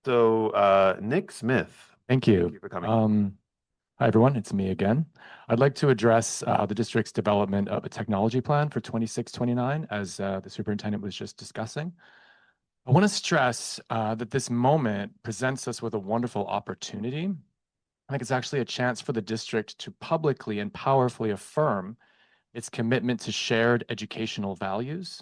So, Nick Smith, Thank thank you. you for coming. Hi, everyone. It's me again. I'd like to address the district's development of a technology plan for 26-29, as the superintendent was just discussing. I want to stress that this moment presents us with a wonderful opportunity. I think it's actually a chance for the district to publicly and powerfully affirm its commitment to shared educational values.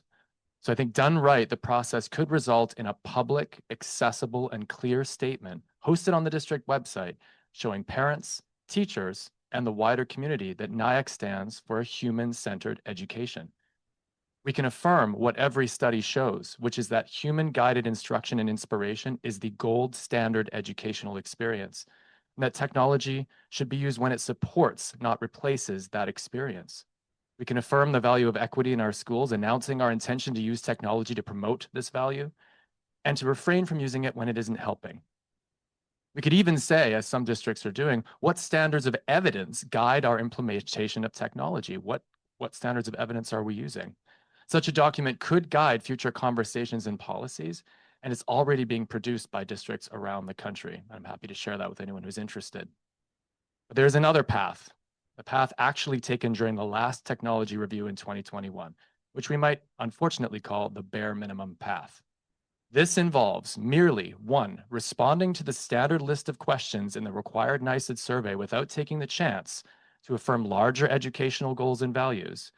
So I think done right, the process could result in a public, accessible, and clear statement hosted on the district website showing parents, teachers, and the wider community that Nyack stands for a human-centered education. We can affirm what every study shows, which is that human-guided instruction and inspiration is the gold standard educational experience, and that technology should be used when it supports, not replaces, that experience. We can affirm the value of equity in our schools, announcing our intention to use technology to promote this value and to refrain from using it when it isn't helping. We could even say, as some districts are doing, what standards of evidence guide our implementation of technology? What standards of evidence are we using? Such a document could guide future conversations and policies, and it's already being produced by districts around the country. I'm happy to share that with anyone who's interested. But there's another path, the path actually taken during the last technology review in 2021, which we might unfortunately call the bare minimum path. This involves merely, one, responding to the standard list of questions in the required NICED survey without taking the chance to affirm larger educational goals and values.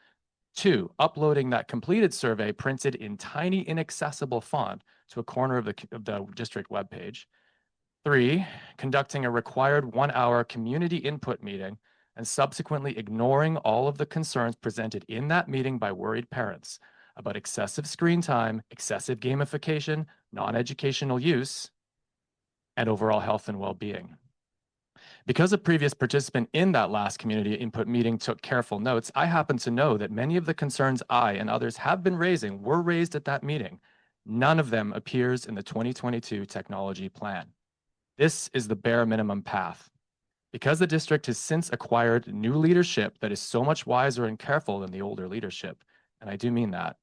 Two, uploading that completed survey printed in tiny, inaccessible font to a corner of the district webpage. Three, conducting a required 1 hour community input meeting and subsequently ignoring all of the concerns presented in that meeting by worried parents about excessive screen time, excessive gamification, non-educational use, and overall health and well-being. Because a previous participant in that last community input meeting took careful notes, I happen to know that many of the concerns I and others have been raising were raised at that meeting. None of them appears in the 2022 technology plan. This is the bare minimum path. Because the district has since acquired new leadership that is so much wiser and careful than the older leadership, and I do mean that,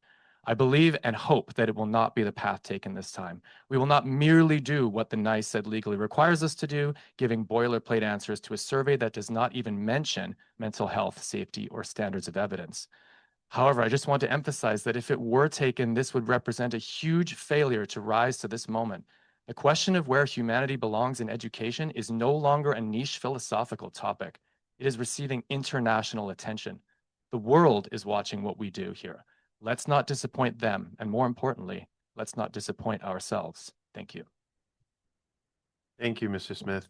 I believe and hope that it will not be the path taken this time. We will not merely do what the NICE said legally requires us to do, giving boilerplate answers to a survey that does not even mention mental health, safety, or standards of evidence. However, I just want to emphasize that if it were taken, this would represent a huge failure to rise to this moment. The question of where humanity belongs in education is no longer a niche philosophical topic. It is receiving international attention. The world is watching what we do here. Let's not disappoint them, and more importantly, let's not disappoint ourselves. Thank you. Thank you, Mr. Smith.